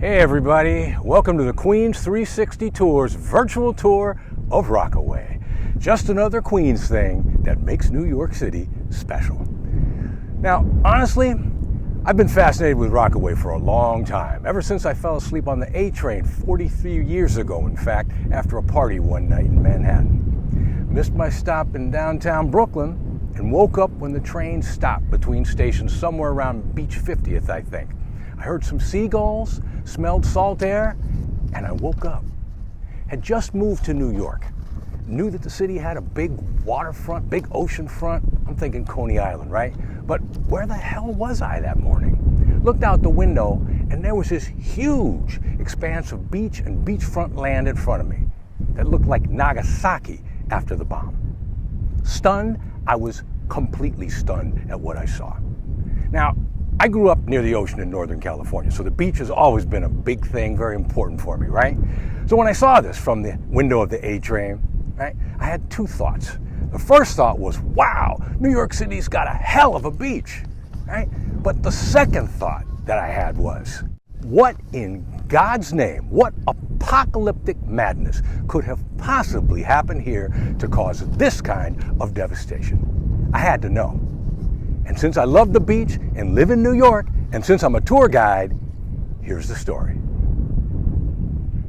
Hey everybody, welcome to the Queens 360 Tours virtual tour of Rockaway. Just another Queens thing that makes New York City special. Now, honestly, I've been fascinated with Rockaway for a long time, ever since I fell asleep on the A train 43 years ago, in fact, after a party one night in Manhattan. Missed my stop in downtown Brooklyn and woke up when the train stopped between stations somewhere around Beach 50th, I think. I heard some seagulls, smelled salt air, and I woke up. Had just moved to New York. Knew that the city had a big waterfront, big ocean front. I'm thinking Coney Island, right? But where the hell was I that morning? Looked out the window, and there was this huge expanse of beach and beachfront land in front of me that looked like Nagasaki after the bomb. Stunned, I was completely stunned at what I saw. Now, I grew up near the ocean in Northern California, so the beach has always been a big thing, very important for me, right? So when I saw this from the window of the A train, right, I had two thoughts. The first thought was, wow, New York City's got a hell of a beach, right? But the second thought that I had was, what in God's name, what apocalyptic madness could have possibly happened here to cause this kind of devastation? I had to know. And since I love the beach and live in New York, and since I'm a tour guide, here's the story.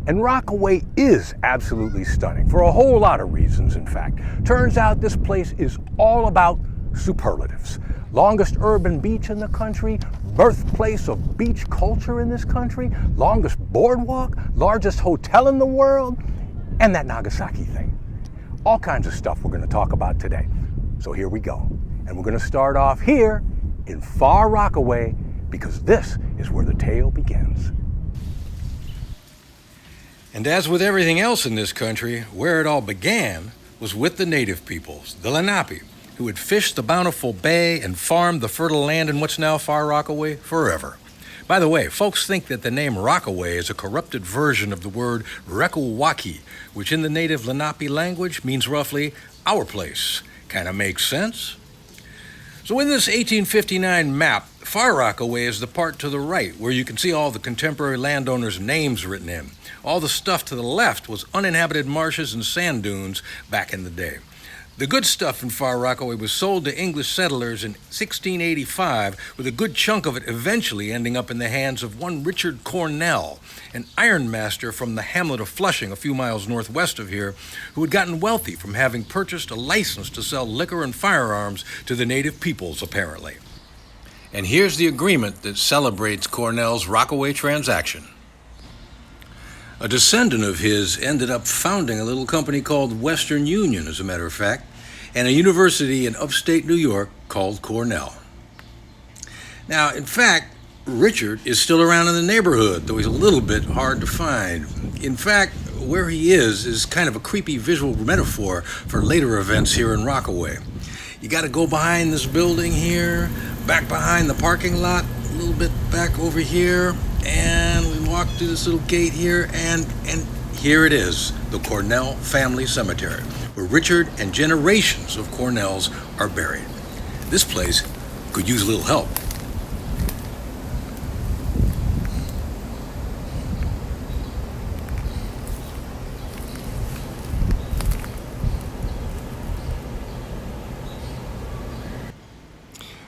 And Rockaway is absolutely stunning for a whole lot of reasons, in fact. Turns out this place is all about superlatives. Longest urban beach in the country, birthplace of beach culture in this country, longest boardwalk, largest hotel in the world, and that Nagasaki thing. All kinds of stuff we're going to talk about today. So here we go. And we're going to start off here in Far Rockaway because this is where the tale begins. And as with everything else in this country, where it all began was with the native peoples, the Lenape, who had fished the bountiful bay and farmed the fertile land in what's now Far Rockaway forever. By the way, folks think that the name Rockaway is a corrupted version of the word Rekawaki, which in the native Lenape language means roughly our place. Kind of makes sense? So in this 1859 map, Far Rockaway is the part to the right, where you can see all the contemporary landowners' names written in. All the stuff to the left was uninhabited marshes and sand dunes back in the day. The good stuff in Far Rockaway was sold to English settlers in 1685, with a good chunk of it eventually ending up in the hands of one Richard Cornell, an ironmaster from the hamlet of Flushing, a few miles northwest of here, who had gotten wealthy from having purchased a license to sell liquor and firearms to the native peoples, apparently. And here's the agreement that celebrates Cornell's Rockaway transaction. A descendant of his ended up founding a little company called Western Union, as a matter of fact, and a university in upstate New York called Cornell. Now, in fact, Richard is still around in the neighborhood, though he's a little bit hard to find. In fact, where he is kind of a creepy visual metaphor for later events here in Rockaway. You got to go behind this building here, back behind the parking lot, a little bit back over here, and we walk through this little gate here, and here it is, the Cornell Family Cemetery, where Richard and generations of Cornells are buried. This place could use a little help.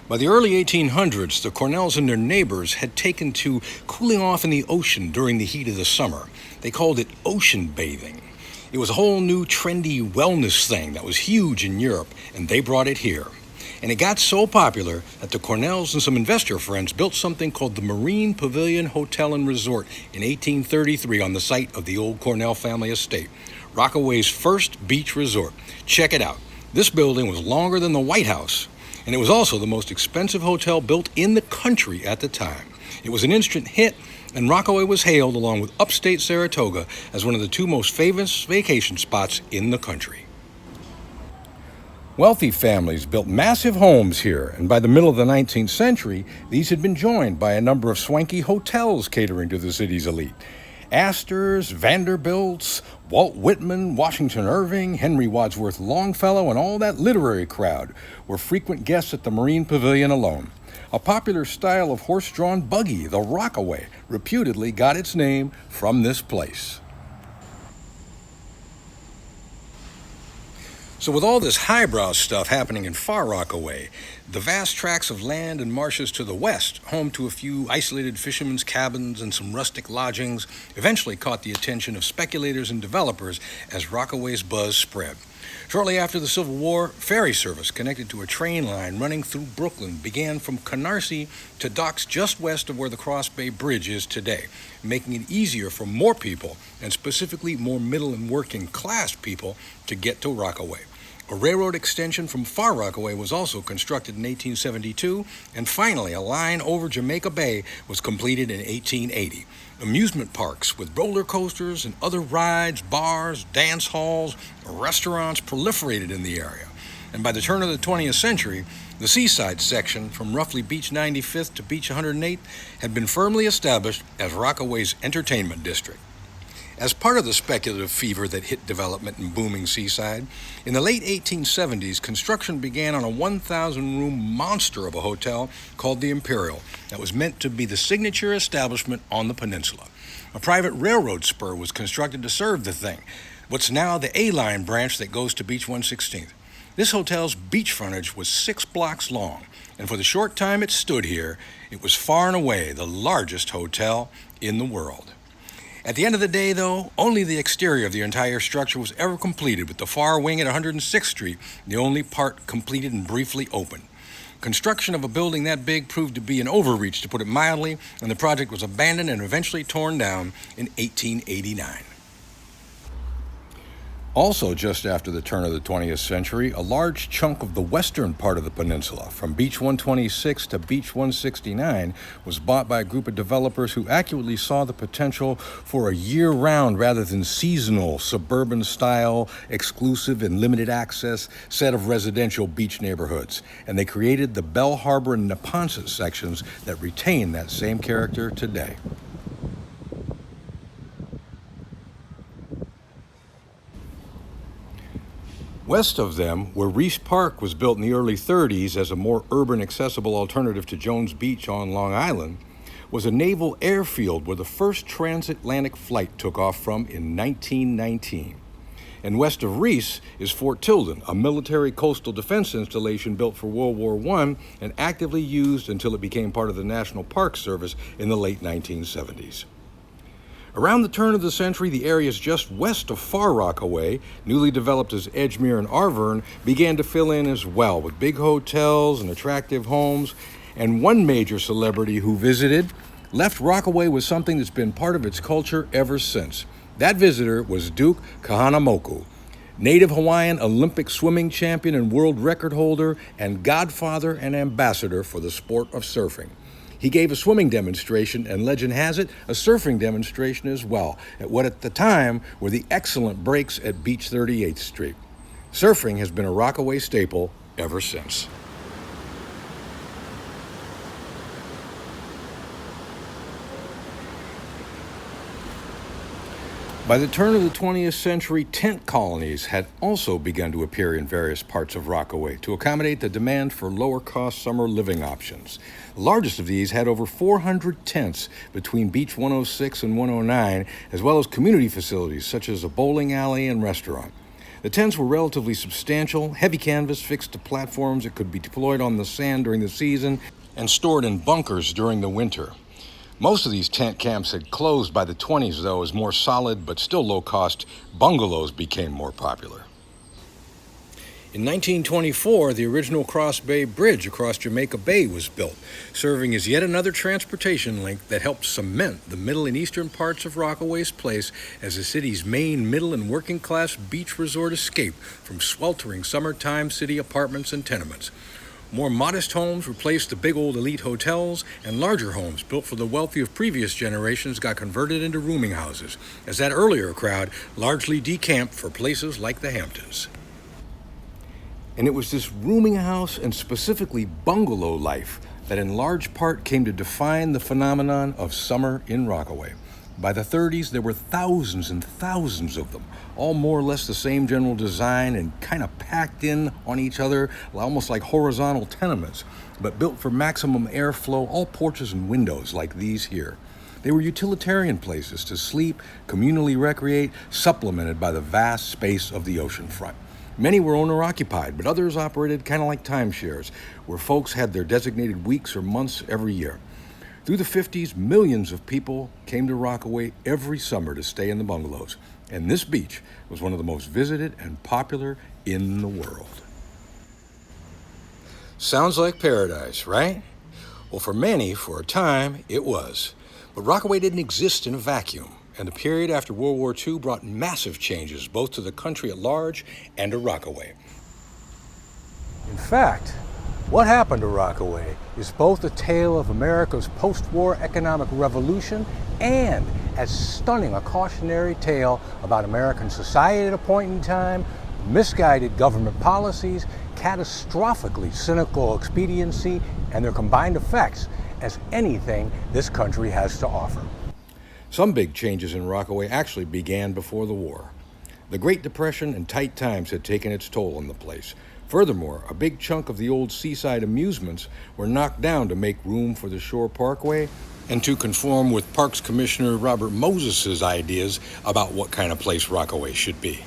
By the early 1800s, the Cornells and their neighbors had taken to cooling off in the ocean during the heat of the summer. They called it ocean bathing. It was a whole new trendy wellness thing that was huge in Europe, and they brought it here. And it got so popular that the Cornells and some investor friends built something called the Marine Pavilion Hotel and Resort in 1833 on the site of the old Cornell family estate, Rockaway's first beach resort. Check it out. This building was longer than the White House, and it was also the most expensive hotel built in the country at the time. It was an instant hit, and Rockaway was hailed, along with upstate Saratoga, as one of the two most famous vacation spots in the country. Wealthy families built massive homes here, and by the middle of the 19th century, these had been joined by a number of swanky hotels catering to the city's elite. Astors, Vanderbilts, Walt Whitman, Washington Irving, Henry Wadsworth Longfellow, and all that literary crowd were frequent guests at the Marine Pavilion alone. A popular style of horse-drawn buggy, the Rockaway, reputedly got its name from this place. So with all this highbrow stuff happening in Far Rockaway, the vast tracts of land and marshes to the west, home to a few isolated fishermen's cabins and some rustic lodgings, eventually caught the attention of speculators and developers as Rockaway's buzz spread. Shortly after the Civil War, ferry service connected to a train line running through Brooklyn began from Canarsie to docks just west of where the Cross Bay Bridge is today, making it easier for more people, and specifically more middle and working class people, to get to Rockaway. A railroad extension from Far Rockaway was also constructed in 1872, and finally a line over Jamaica Bay was completed in 1880. Amusement parks with roller coasters and other rides, bars, dance halls, restaurants proliferated in the area. And by the turn of the 20th century, the seaside section from roughly Beach 95th to Beach 108th had been firmly established as Rockaway's entertainment district. As part of the speculative fever that hit development in booming Seaside, in the late 1870s, construction began on a 1,000-room monster of a hotel called the Imperial that was meant to be the signature establishment on the peninsula. A private railroad spur was constructed to serve the thing, what's now the A-Line branch that goes to Beach 116th. This hotel's beach frontage was 6 blocks long, and for the short time it stood here, it was far and away the largest hotel in the world. At the end of the day, though, only the exterior of the entire structure was ever completed, with the far wing at 106th Street, the only part completed and briefly opened. Construction of a building that big proved to be an overreach, to put it mildly, and the project was abandoned and eventually torn down in 1889. Also, just after the turn of the 20th century, a large chunk of the western part of the peninsula, from Beach 126 to Beach 169, was bought by a group of developers who accurately saw the potential for a year-round rather than seasonal, suburban-style, exclusive and limited access set of residential beach neighborhoods. And they created the Bell Harbor and Neponset sections that retain that same character today. West of them, where Reese Park was built in the early 30s as a more urban accessible alternative to Jones Beach on Long Island, was a naval airfield where the first transatlantic flight took off from in 1919. And west of Reese is Fort Tilden, a military coastal defense installation built for World War I and actively used until it became part of the National Park Service in the late 1970s. Around the turn of the century, the areas just west of Far Rockaway, newly developed as Edgemere and Arverne, began to fill in as well, with big hotels and attractive homes. And one major celebrity who visited left Rockaway with something that's been part of its culture ever since. That visitor was Duke Kahanamoku, native Hawaiian Olympic swimming champion and world record holder, and godfather and ambassador for the sport of surfing. He gave a swimming demonstration, and legend has it, a surfing demonstration as well, at what at the time were the excellent breaks at Beach 38th Street. Surfing has been a Rockaway staple ever since. By the turn of the 20th century, tent colonies had also begun to appear in various parts of Rockaway to accommodate the demand for lower-cost summer living options. The largest of these had over 400 tents between Beach 106 and 109, as well as community facilities such as a bowling alley and restaurant. The tents were relatively substantial, heavy canvas fixed to platforms that could be deployed on the sand during the season and stored in bunkers during the winter. Most of these tent camps had closed by the 20s, though, as more solid but still low-cost bungalows became more popular. In 1924, the original Cross Bay Bridge across Jamaica Bay was built, serving as yet another transportation link that helped cement the middle and eastern parts of Rockaway's place as the city's main middle and working-class beach resort escape from sweltering summertime city apartments and tenements. More modest homes replaced the big old elite hotels, and larger homes built for the wealthy of previous generations got converted into rooming houses, as that earlier crowd largely decamped for places like the Hamptons. And it was this rooming house and specifically bungalow life that in large part came to define the phenomenon of summer in Rockaway. By the 30s, there were thousands and thousands of them, all more or less the same general design and kind of packed in on each other, almost like horizontal tenements, but built for maximum airflow, all porches and windows like these here. They were utilitarian places to sleep, communally recreate, supplemented by the vast space of the ocean front. Many were owner-occupied, but others operated kind of like timeshares, where folks had their designated weeks or months every year. Through the 50s, millions of people came to Rockaway every summer to stay in the bungalows, and this beach was one of the most visited and popular in the world. Sounds like paradise, right? Well, for many, for a time, it was. But Rockaway didn't exist in a vacuum, and the period after World War II brought massive changes both to the country at large and to Rockaway. In fact, what happened to Rockaway is both a tale of America's post-war economic revolution and as stunning a cautionary tale about American society at a point in time, misguided government policies, catastrophically cynical expediency, and their combined effects as anything this country has to offer. Some big changes in Rockaway actually began before the war. The Great Depression and tight times had taken its toll on the place. Furthermore, a big chunk of the old seaside amusements were knocked down to make room for the Shore Parkway and to conform with Parks Commissioner Robert Moses's ideas about what kind of place Rockaway should be.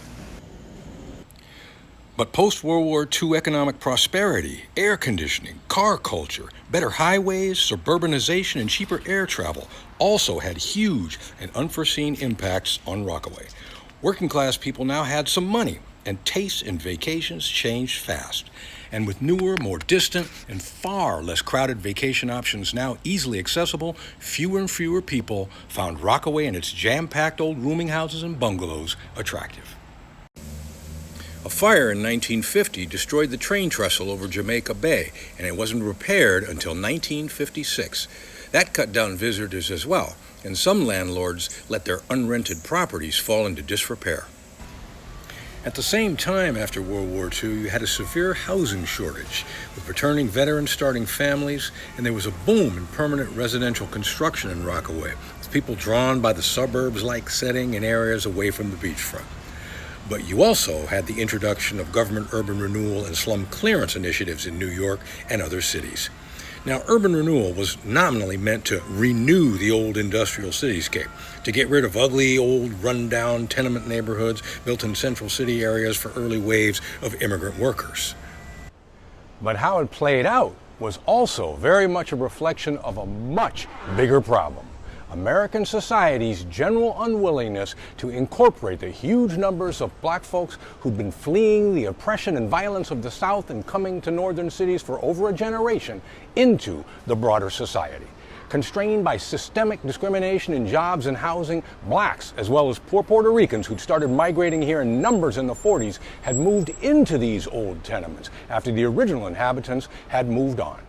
But post-World War II economic prosperity, air conditioning, car culture, better highways, suburbanization, and cheaper air travel also had huge and unforeseen impacts on Rockaway. Working-class people now had some money, and tastes and vacations changed fast. And with newer, more distant, and far less crowded vacation options now easily accessible, fewer and fewer people found Rockaway and its jam-packed old rooming houses and bungalows attractive. A fire in 1950 destroyed the train trestle over Jamaica Bay, and it wasn't repaired until 1956. That cut down visitors as well, and some landlords let their unrented properties fall into disrepair. At the same time after World War II, you had a severe housing shortage, with returning veterans starting families, and there was a boom in permanent residential construction in Rockaway, with people drawn by the suburbs-like setting in areas away from the beachfront. But you also had the introduction of government urban renewal and slum clearance initiatives in New York and other cities. Now, urban renewal was nominally meant to renew the old industrial cityscape, to get rid of ugly, old, run-down tenement neighborhoods built in central city areas for early waves of immigrant workers. But how it played out was also very much a reflection of a much bigger problem: American society's general unwillingness to incorporate the huge numbers of black folks who'd been fleeing the oppression and violence of the South and coming to northern cities for over a generation into the broader society. Constrained by systemic discrimination in jobs and housing, blacks, as well as poor Puerto Ricans who'd started migrating here in numbers in the 40s, had moved into these old tenements after the original inhabitants had moved on.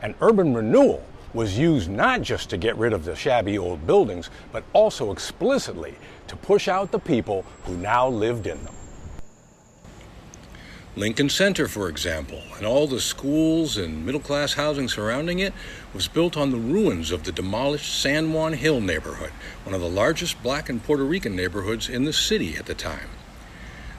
And urban renewal was used not just to get rid of the shabby old buildings, but also explicitly to push out the people who now lived in them. Lincoln Center, for example, and all the schools and middle-class housing surrounding it was built on the ruins of the demolished San Juan Hill neighborhood, one of the largest black and Puerto Rican neighborhoods in the city at the time.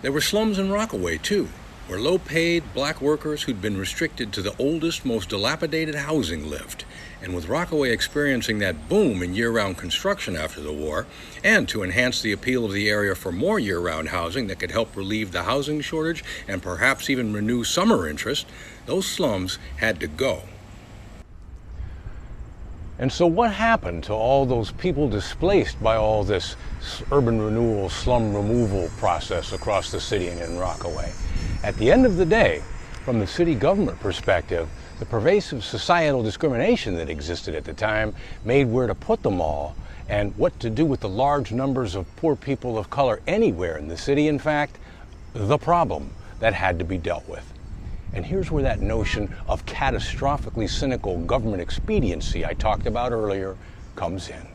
There were slums in Rockaway, too, where low-paid black workers who'd been restricted to the oldest, most dilapidated housing lived. And with Rockaway experiencing that boom in year-round construction after the war, and to enhance the appeal of the area for more year-round housing that could help relieve the housing shortage and perhaps even renew summer interest, those slums had to go. And so what happened to all those people displaced by all this urban renewal, slum removal process across the city and in Rockaway? At the end of the day, from the city government perspective, the pervasive societal discrimination that existed at the time made where to put them all and what to do with the large numbers of poor people of color anywhere in the city, in fact, the problem that had to be dealt with. And here's where that notion of catastrophically cynical government expediency I talked about earlier comes in.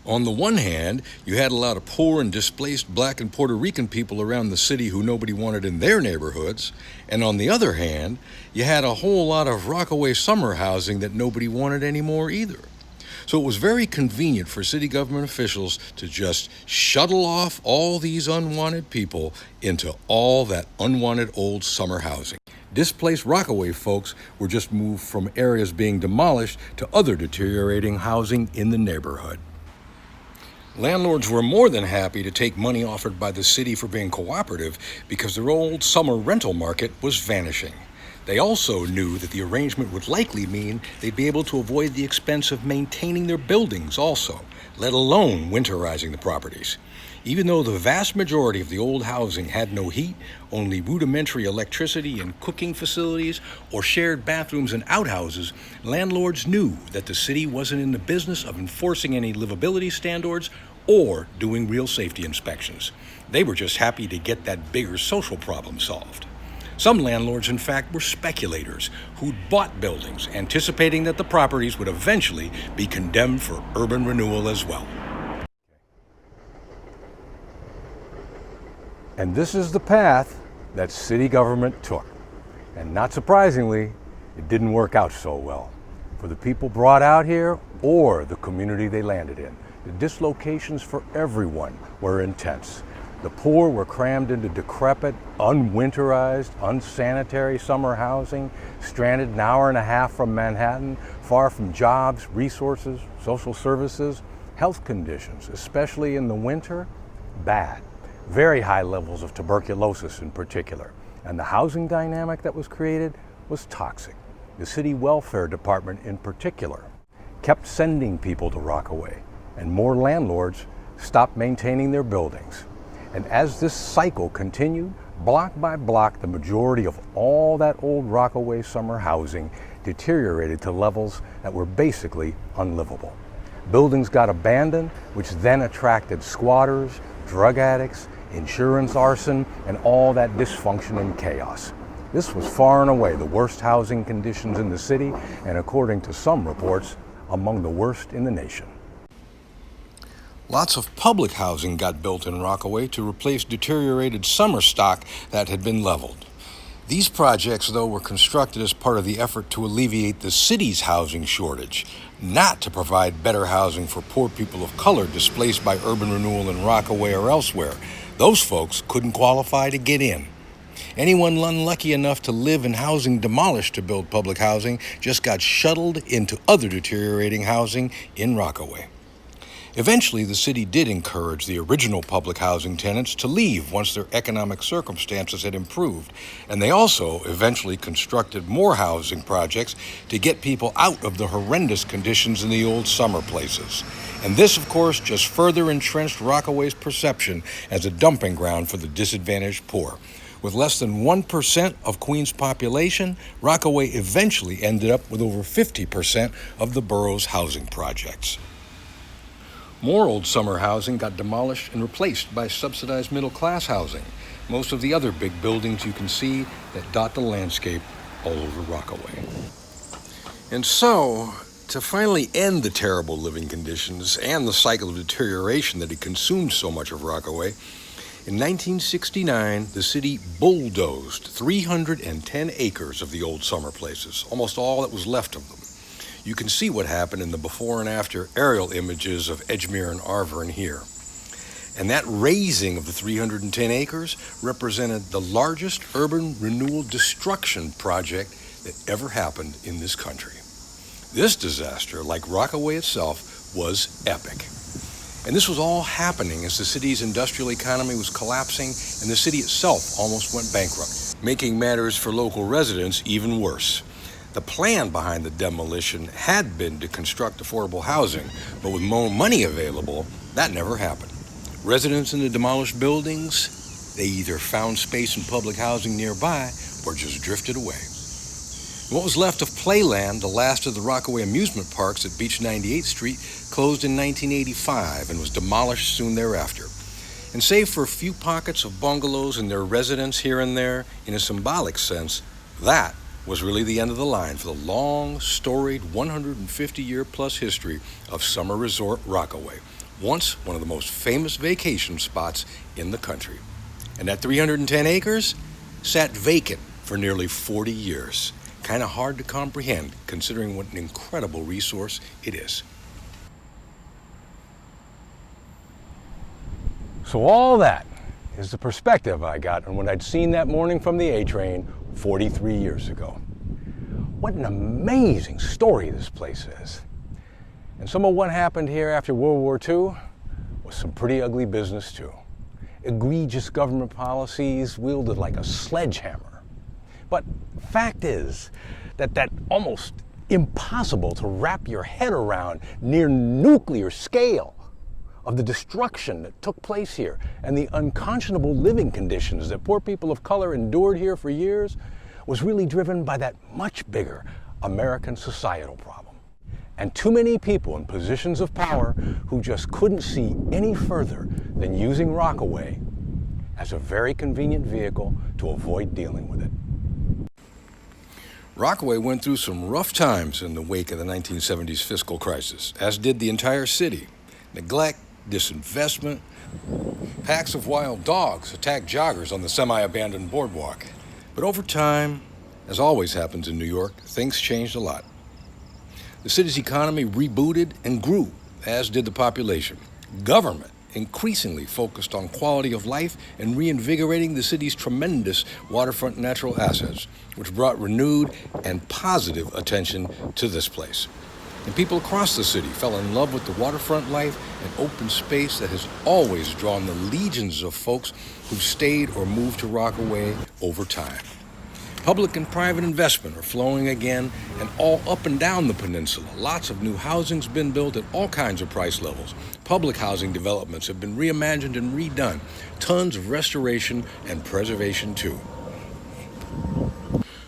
On the one hand, you had a lot of poor and displaced black and Puerto Rican people around the city who nobody wanted in their neighborhoods, and on the other hand, you had a whole lot of Rockaway summer housing that nobody wanted anymore either. So it was very convenient for city government officials to just shuttle off all these unwanted people into all that unwanted old summer housing. Displaced Rockaway folks were just moved from areas being demolished to other deteriorating housing in the neighborhood. Landlords were more than happy to take money offered by the city for being cooperative because their old summer rental market was vanishing. They also knew that the arrangement would likely mean they'd be able to avoid the expense of maintaining their buildings also, let alone winterizing the properties. Even though the vast majority of the old housing had no heat, only rudimentary electricity and cooking facilities, or shared bathrooms and outhouses, landlords knew that the city wasn't in the business of enforcing any livability standards or doing real safety inspections. They were just happy to get that bigger social problem solved. Some landlords, in fact, were speculators who'd bought buildings, anticipating that the properties would eventually be condemned for urban renewal as well. And this is the path that city government took. And not surprisingly, it didn't work out so well for the people brought out here or the community they landed in. The dislocations for everyone were intense. The poor were crammed into decrepit, unwinterized, unsanitary summer housing, stranded an hour and a half from Manhattan, far from jobs, resources, social services, health conditions, especially in the winter, bad. Very high levels of tuberculosis in particular. And the housing dynamic that was created was toxic. The city welfare department in particular kept sending people to Rockaway, and more landlords stopped maintaining their buildings. And as this cycle continued, block by block, the majority of all that old Rockaway summer housing deteriorated to levels that were basically unlivable. Buildings got abandoned, which then attracted squatters, drug addicts, insurance arson, and all that dysfunction and chaos. This was far and away the worst housing conditions in the city, and according to some reports, among the worst in the nation. Lots of public housing got built in Rockaway to replace deteriorated summer stock that had been leveled. These projects, though, were constructed as part of the effort to alleviate the city's housing shortage, not to provide better housing for poor people of color displaced by urban renewal in Rockaway or elsewhere. Those folks couldn't qualify to get in. Anyone unlucky enough to live in housing demolished to build public housing just got shuttled into other deteriorating housing in Rockaway. Eventually, the city did encourage the original public housing tenants to leave once their economic circumstances had improved, and they also eventually constructed more housing projects to get people out of the horrendous conditions in the old summer places. And this, of course, just further entrenched Rockaway's perception as a dumping ground for the disadvantaged poor. With less than 1% of Queens' population, Rockaway eventually ended up with over 50% of the borough's housing projects. More old summer housing got demolished and replaced by subsidized middle-class housing. Most of the other big buildings you can see that dot the landscape all over Rockaway. And so, to finally end the terrible living conditions and the cycle of deterioration that had consumed so much of Rockaway, in 1969, the city bulldozed 310 acres of the old summer places, almost all that was left of them. You can see what happened in the before and after aerial images of Edgemere and Arverne here. And that raising of the 310 acres represented the largest urban renewal destruction project that ever happened in this country. This disaster, like Rockaway itself, was epic. And this was all happening as the city's industrial economy was collapsing and the city itself almost went bankrupt, making matters for local residents even worse. The plan behind the demolition had been to construct affordable housing, but with more money available, that never happened. Residents in the demolished buildings, they either found space in public housing nearby or just drifted away. What was left of Playland, the last of the Rockaway amusement parks at Beach 98th Street, closed in 1985 and was demolished soon thereafter. And save for a few pockets of bungalows and their residents here and there, in a symbolic sense, that was really the end of the line for the long, storied 150-year-plus history of summer resort Rockaway, once one of the most famous vacation spots in the country. And that 310 acres sat vacant for nearly 40 years. Kind of hard to comprehend, considering what an incredible resource it is. So all that is the perspective I got on what I'd seen that morning from the A train 43 years ago. What an amazing story this place is. And some of what happened here after World War II was some pretty ugly business too. Egregious government policies wielded like a sledgehammer. But fact is that almost impossible to wrap your head around near nuclear scale of the destruction that took place here and the unconscionable living conditions that poor people of color endured here for years was really driven by that much bigger American societal problem. And too many people in positions of power who just couldn't see any further than using Rockaway as a very convenient vehicle to avoid dealing with it. Rockaway went through some rough times in the wake of the 1970s fiscal crisis, as did the entire city. Neglect, disinvestment, packs of wild dogs attacked joggers on the semi-abandoned boardwalk. But over time, as always happens in New York, things changed a lot. The city's economy rebooted and grew, as did the population. Government increasingly focused on quality of life and reinvigorating the city's tremendous waterfront natural assets, which brought renewed and positive attention to this place. And people across the city fell in love with the waterfront life and open space that has always drawn the legions of folks who've stayed or moved to Rockaway over time. Public and private investment are flowing again, and all up and down the peninsula. Lots of new housing's been built at all kinds of price levels. Public housing developments have been reimagined and redone. Tons of restoration and preservation too.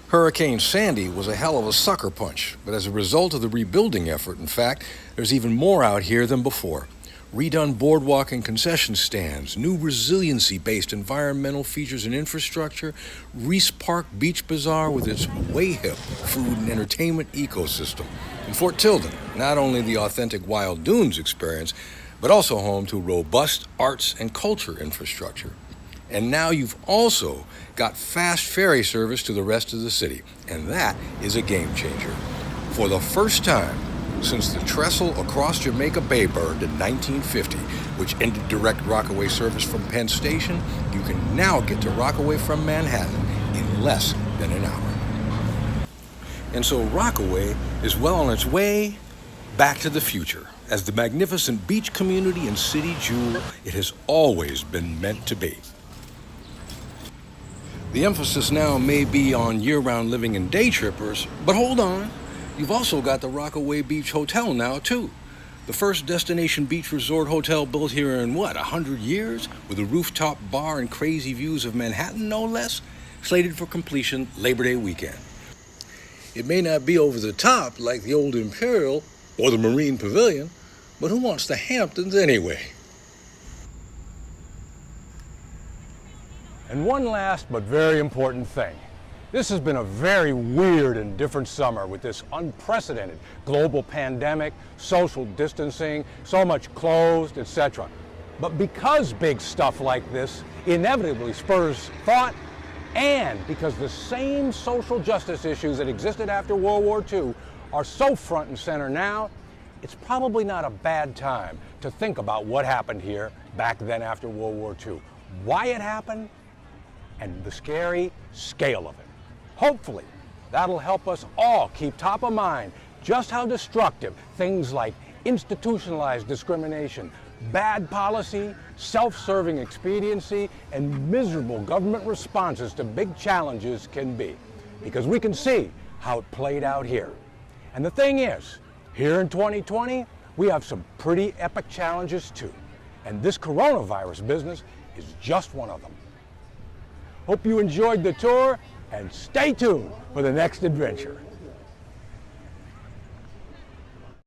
Hurricane Sandy was a hell of a sucker punch, but as a result of the rebuilding effort, in fact, there's even more out here than before. Redone boardwalk and concession stands, new resiliency-based environmental features and infrastructure, Reese Park Beach Bazaar with its way hip food and entertainment ecosystem. In Fort Tilden, not only the authentic Wild Dunes experience, but also home to robust arts and culture infrastructure. And now you've also got fast ferry service to the rest of the city, and that is a game changer. For the first time since the trestle across Jamaica Bay burned in 1950, which ended direct Rockaway service from Penn Station, you can now get to Rockaway from Manhattan in less than an hour. And so Rockaway is well on its way back to the future, as the magnificent beach community and city jewel it has always been meant to be. The emphasis now may be on year-round living and day trippers, but hold on. You've also got the Rockaway Beach Hotel now, too. The first destination beach resort hotel built here in, 100 years? With a rooftop bar and crazy views of Manhattan, no less? Slated for completion Labor Day weekend. It may not be over the top like the old Imperial or the Marine Pavilion, but who wants the Hamptons anyway? And one last but very important thing. This has been a very weird and different summer with this unprecedented global pandemic, social distancing, so much closed, etc. But because big stuff like this inevitably spurs thought, and because the same social justice issues that existed after World War II are so front and center now, it's probably not a bad time to think about what happened here back then after World War II, why it happened, and the scary scale of it. Hopefully, that'll help us all keep top of mind just how destructive things like institutionalized discrimination, bad policy, self-serving expediency, and miserable government responses to big challenges can be. Because we can see how it played out here. And the thing is, here in 2020, we have some pretty epic challenges too. And this coronavirus business is just one of them. Hope you enjoyed the tour, and stay tuned for the next adventure.